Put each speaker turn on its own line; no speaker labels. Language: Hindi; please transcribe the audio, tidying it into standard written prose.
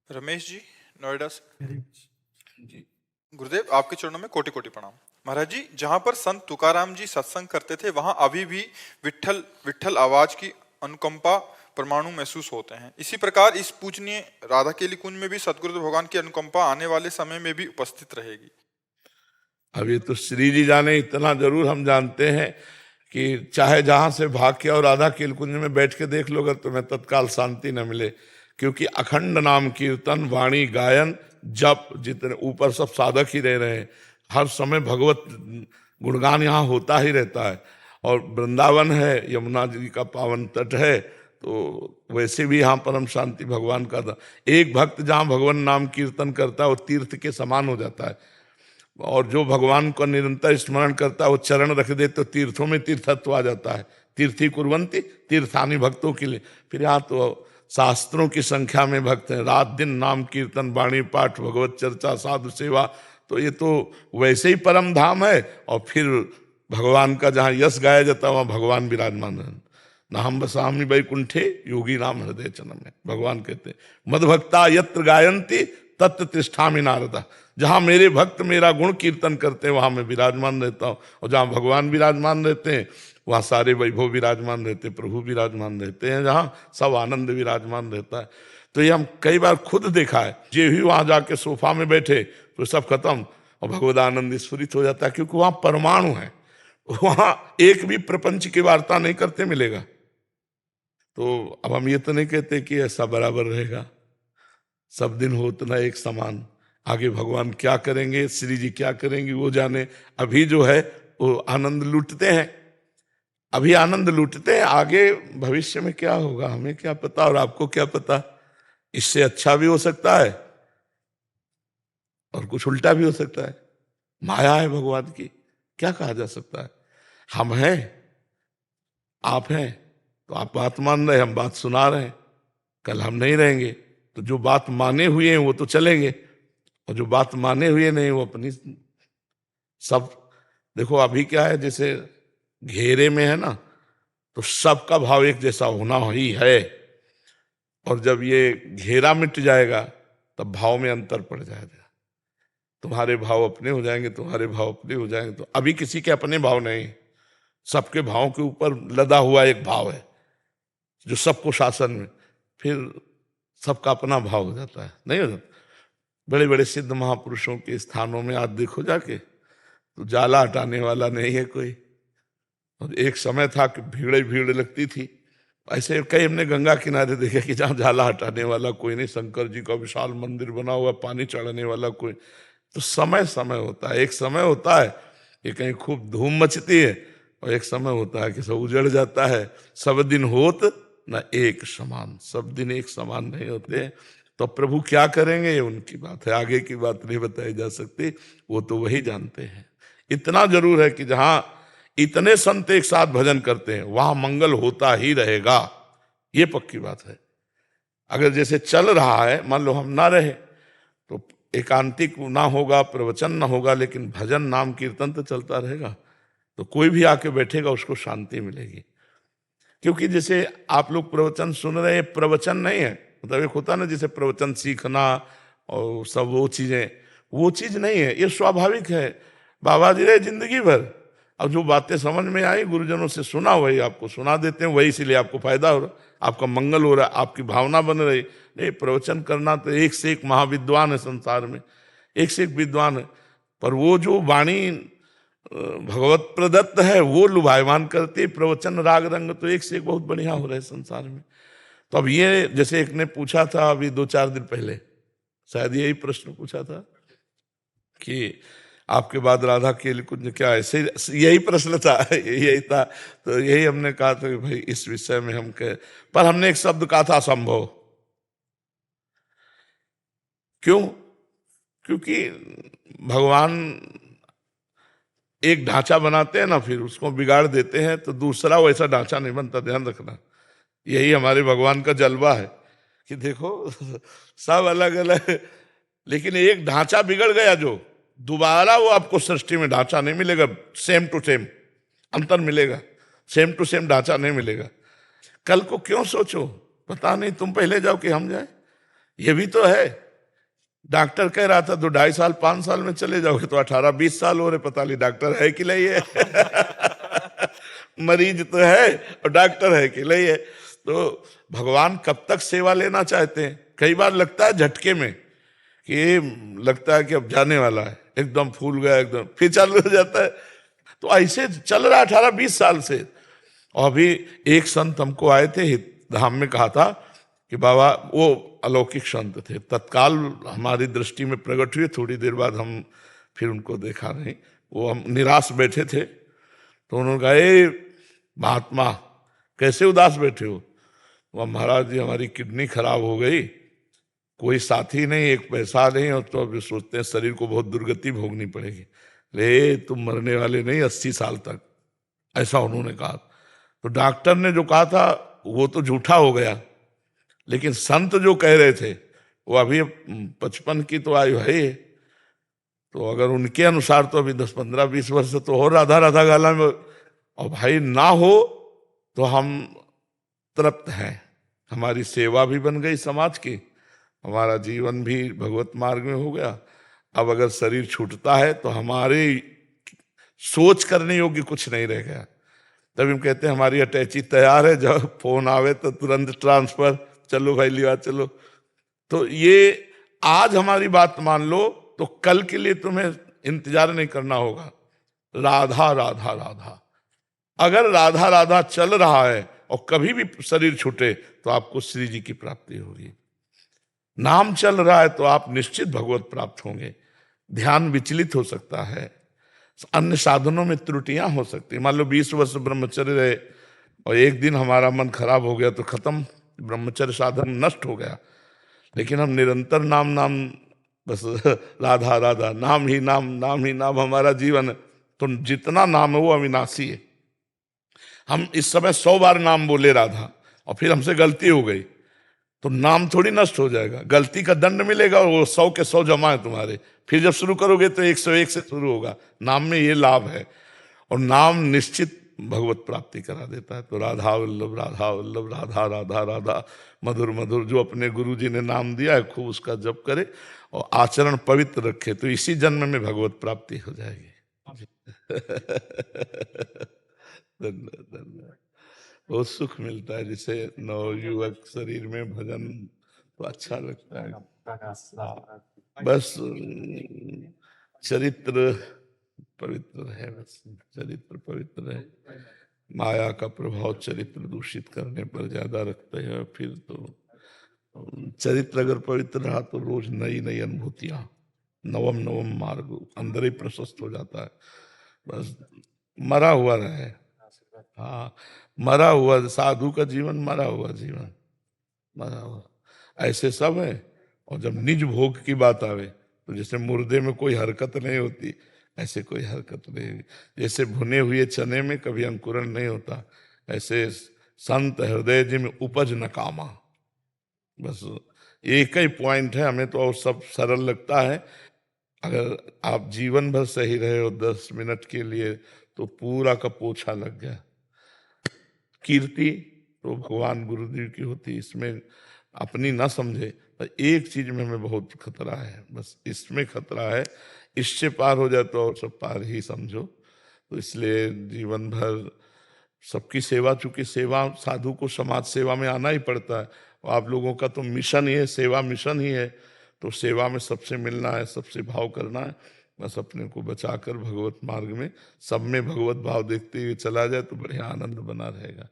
रमेश जी, नोएडा से।
जी।
गुरुदेव, आपके चरणों में कोटि कोटि प्रणाम। महाराज जी, जहाँ पर संत तुकाराम जी सत्संग करते थे वहां अभी भी विट्ठल विट्ठल आवाज की अनुकंपा परमाणु महसूस होते हैं। इसी प्रकार इस पूजनीय राधा केली कुंज में भी सतगुरुदेव भगवान की अनुकंपा आने वाले समय में भी उपस्थित रहेगी।
अभी तो श्री जी जाने, इतना जरूर हम जानते हैं कि चाहे जहां से भाग के और राधा केलकुंज में बैठ के देख लो, अगर तुम्हें तत्काल शांति न मिले, क्योंकि अखंड नाम कीर्तन, वाणी, गायन, जप, जितने ऊपर सब साधक ही रह रहे हैं। हर समय भगवत गुणगान यहाँ होता ही रहता है। और वृंदावन है, यमुना जी का पावन तट है, तो वैसे भी यहाँ परम शांति भगवान का था। एक भक्त जहाँ भगवान नाम कीर्तन करता है वो तीर्थ के समान हो जाता है। और जो भगवान को निरंतर स्मरण करता है वो चरण रख दे तो तीर्थों में तीर्थत्व आ जाता है। तीर्थी कुर्वंती तीर्थानी, भक्तों के लिए। फिर यहाँ तो शास्त्रों की संख्या में भक्त हैं, रात दिन नाम कीर्तन, वाणी पाठ, भगवत चर्चा, साधु सेवा। तो ये तो वैसे ही परम धाम है। और फिर भगवान का जहाँ यश गाया जाता है वहाँ भगवान विराजमान है। न हम बसामी वैकुंठे योगी नाम हृदय चनम में भगवान कहते मदभक्ता यत्र गायंती तत्र तिष्ठामि नारदा। जहां मेरे भक्त मेरा गुण कीर्तन करते हैं वहां मैं विराजमान रहता हूं। और जहां भगवान विराजमान रहते हैं वहां सारे वैभव विराजमान रहते, प्रभु विराजमान रहते हैं, जहां सब आनंद विराजमान रहता है। तो ये हम कई बार खुद देखा है। जे भी वहां जाके सोफा में बैठे तो सब खत्म और भगवदानंद स्फुरित हो जाता है, क्योंकि वहां परमाणु है। वहां एक भी प्रपंच की वार्ता नहीं करते मिलेगा। तो अब हम ये तो नहीं कहते कि ऐसा बराबर रहेगा, सब दिन हो उतना एक समान। आगे भगवान क्या करेंगे, श्री जी क्या करेंगे वो जाने। अभी जो है वो आनंद लूटते हैं, अभी आनंद लूटते हैं। आगे भविष्य में क्या होगा हमें क्या पता, और आपको क्या पता। इससे अच्छा भी हो सकता है और कुछ उल्टा भी हो सकता है। माया है भगवान की, क्या कहा जा सकता है। हम हैं, आप हैं, तो आप बात मान रहे, हम बात सुना रहे हैं। कल हम नहीं रहेंगे, तो जो बात माने हुए हैं वो तो चलेंगे, और जो बात माने हुए नहीं वो अपनी सब। देखो अभी क्या है, जैसे घेरे में है ना, तो सबका भाव एक जैसा होना ही है। और जब ये घेरा मिट जाएगा तब भाव में अंतर पड़ जाएगा। तुम्हारे भाव अपने हो जाएंगे, तुम्हारे भाव अपने हो जाएंगे। तो अभी किसी के अपने भाव नहीं, सबके भावों के ऊपर लदा हुआ एक भाव है जो सबको शासन में। फिर सबका अपना भाव हो जाता है, नहीं हो जाता। बड़े बड़े सिद्ध महापुरुषों के स्थानों में आज देखो जाके, तो जाला हटाने वाला नहीं है कोई। और एक समय था कि भीड़ भीड़ लगती थी। ऐसे कई हमने गंगा किनारे देखे कि जहाँ जाला हटाने वाला कोई नहीं, शंकर जी का विशाल मंदिर बना हुआ, पानी चढ़ाने वाला कोई। तो समय समय होता है। एक समय होता है कि कहीं खूब धूम मचती है, और एक समय होता है कि सब उजड़ जाता है। सब दिन होत न एक समान, सब दिन एक समान नहीं होते। तो प्रभु क्या करेंगे ये उनकी बात है, आगे की बात नहीं बताई जा सकती, वो तो वही जानते हैं। इतना जरूर है कि जहां इतने संत एक साथ भजन करते हैं वहां मंगल होता ही रहेगा, ये पक्की बात है। अगर जैसे चल रहा है, मान लो हम ना रहे तो एकांतिक ना होगा, प्रवचन ना होगा, लेकिन भजन नाम कीर्तन तो चलता रहेगा। तो कोई भी आके बैठेगा उसको शांति मिलेगी। क्योंकि जैसे आप लोग प्रवचन सुन रहे हैं, प्रवचन नहीं है, मतलब एक होता ना जैसे प्रवचन सीखना और सब वो चीजें, वो चीज नहीं है। ये स्वाभाविक है। बाबा जी रहे जिंदगी भर, अब जो बातें समझ में आई गुरुजनों से सुना वही आपको सुना देते हैं, वही इसीलिए आपको फायदा हो रहा, आपका मंगल हो रहा, आपकी भावना बन रही। नहीं, प्रवचन करना तो एक से एक महाविद्वान है संसार में, एक से एक विद्वान है। पर वो जो वाणी भगवत प्रदत्त है वो लुभायमान करती। प्रवचन राग रंग तो एक से एक बहुत बढ़िया हो रहे संसार में। तो अब ये जैसे एक ने पूछा था अभी 2-4 दिन पहले, शायद यही प्रश्न पूछा था कि आपके बाद राधा केली कुंज क्या, ऐसे यही प्रश्न था यही था। तो यही हमने कहा था कि भाई इस विषय में हम कह, पर हमने एक शब्द कहा था असंभव। क्यों? क्योंकि भगवान एक ढांचा बनाते हैं ना, फिर उसको बिगाड़ देते हैं तो दूसरा वैसा ढांचा नहीं बनता, ध्यान रखना। यही हमारे भगवान का जलवा है कि देखो सब अलग अलग, लेकिन एक ढांचा बिगड़ गया जो दोबारा वो आपको सृष्टि में ढांचा नहीं मिलेगा सेम टू सेम, अंतर मिलेगा, सेम टू सेम ढांचा नहीं मिलेगा। कल को क्यों सोचो, पता नहीं तुम पहले जाओ कि हम जाए। ये भी तो है। डॉक्टर कह रहा था तो 2.5 साल 5 साल में चले जाओगे, तो 18-20 साल हो रहे, पता नहीं डॉक्टर है कि नहीं है। मरीज तो है और डॉक्टर है कि नहीं है। तो भगवान कब तक सेवा लेना चाहते हैं? कई बार लगता है झटके में कि लगता है कि अब जाने वाला है, एकदम फूल गया, एकदम फिर चालू हो जाता है। तो ऐसे चल रहा है 18-20 साल से। और अभी एक संत हमको आए थे धाम में, कहा था कि बाबा, वो अलौकिक संत थे, तत्काल हमारी दृष्टि में प्रकट हुए, थोड़ी देर बाद हम फिर उनको देखा नहीं। वो हम निराश बैठे थे, तो उन्होंने कहा, ए महात्मा, कैसे उदास बैठे हो? वह, महाराज जी हमारी किडनी खराब हो गई, कोई साथी नहीं, एक पैसा नहीं, और तो अभी सोचते हैं शरीर को बहुत दुर्गति भोगनी पड़ेगी। ले, तुम मरने वाले नहीं 80 साल तक, ऐसा उन्होंने कहा। तो डॉक्टर ने जो कहा था वो तो झूठा हो गया, लेकिन संत जो कह रहे थे वो अभी 55 की तो आयु है ही। तो अगर उनके अनुसार तो अभी 10-15-20 वर्ष तो और राधा राधा गाला में, और भाई ना हो तो हम तृप्त हैं। हमारी सेवा भी बन गई समाज की, हमारा जीवन भी भगवत मार्ग में हो गया। अब अगर शरीर छूटता है तो हमारी सोच करने योग्य कुछ नहीं रह गया। तभी हम कहते हैं हमारी अटैची तैयार है, जब फोन आवे तो तुरंत ट्रांसफर, चलो भाई लिवा चलो। तो ये आज हमारी बात मान लो तो कल के लिए तुम्हें इंतजार नहीं करना होगा। राधा राधा राधा, अगर राधा राधा चल रहा है और कभी भी शरीर छूटे तो आपको श्री जी की प्राप्ति होगी। नाम चल रहा है तो आप निश्चित भगवत प्राप्त होंगे। ध्यान विचलित हो सकता है, अन्य साधनों में त्रुटियां हो सकती है। मान लो 20 वर्ष ब्रह्मचर्य रहे और एक दिन हमारा मन खराब हो गया तो खत्म, ब्रह्मचर्य साधन नष्ट हो गया। लेकिन हम निरंतर नाम नाम, बस राधा राधा, नाम ही नाम, नाम ही नाम हमारा जीवन है। तो जितना नाम है वो अविनाशी है। हम इस समय 100 बार नाम बोले राधा और फिर हमसे गलती हो गई तो नाम थोड़ी नष्ट हो जाएगा, गलती का दंड मिलेगा और वो 100 के 100 जमा है तुम्हारे। फिर जब शुरू करोगे तो 101 से शुरू होगा। नाम में ये लाभ है, और नाम निश्चित भगवत प्राप्ति करा देता है। तो राधा वल्लभ राधा वल्लभ, राधा राधा राधा, मधुर मधुर, जो अपने गुरु जी ने नाम दिया है खूब उसका जप करे और आचरण पवित्र रखे तो इसी जन्म में भगवत प्राप्ति हो जाएगी। धन्यवाद धन्यवाद। बहुत सुख मिलता है, जैसे नवयुवक शरीर में भजन तो अच्छा लगता है। बस चरित्र पवित्र है, बस चरित्र पवित्र है। माया का प्रभाव चरित्र दूषित करने पर ज्यादा रखते हैं। फिर तो चरित्र अगर पवित्र रहा तो रोज नई नई अनुभूतियां, नवम नवम मार्ग अंदर ही प्रशस्त हो जाता है। बस मरा हुआ रहे, हाँ, मरा हुआ साधु का जीवन, मरा हुआ जीवन, मरा हुआ, ऐसे सब है। और जब निज भोग की बात आवे तो जैसे मुर्दे में कोई हरकत नहीं होती, ऐसे कोई हरकत नहीं। जैसे भुने हुए चने में कभी अंकुरण नहीं होता, ऐसे संत हृदय जी में उपज न कामा। बस एक ही पॉइंट है, हमें तो और सब सरल लगता है। अगर आप जीवन भर सही रहे हो 10 मिनट के लिए तो पूरा का पोछा लग गया। कीर्ति तो भगवान गुरुदेव की होती, इसमें अपनी ना समझे। पर एक चीज में हमें बहुत खतरा है, बस इसमें खतरा है, इससे पार हो जाए तो और सब पार ही समझो। तो इसलिए जीवन भर सबकी सेवा, चूंकि सेवा साधु को समाज सेवा में आना ही पड़ता है। और आप लोगों का तो मिशन ही है, सेवा मिशन ही है। तो सेवा में सबसे मिलना है, सबसे भाव करना है। बस अपने को बचाकर भगवत मार्ग में सब में भगवत भाव देखते हुए चला जाए तो बढ़िया आनंद बना रहेगा।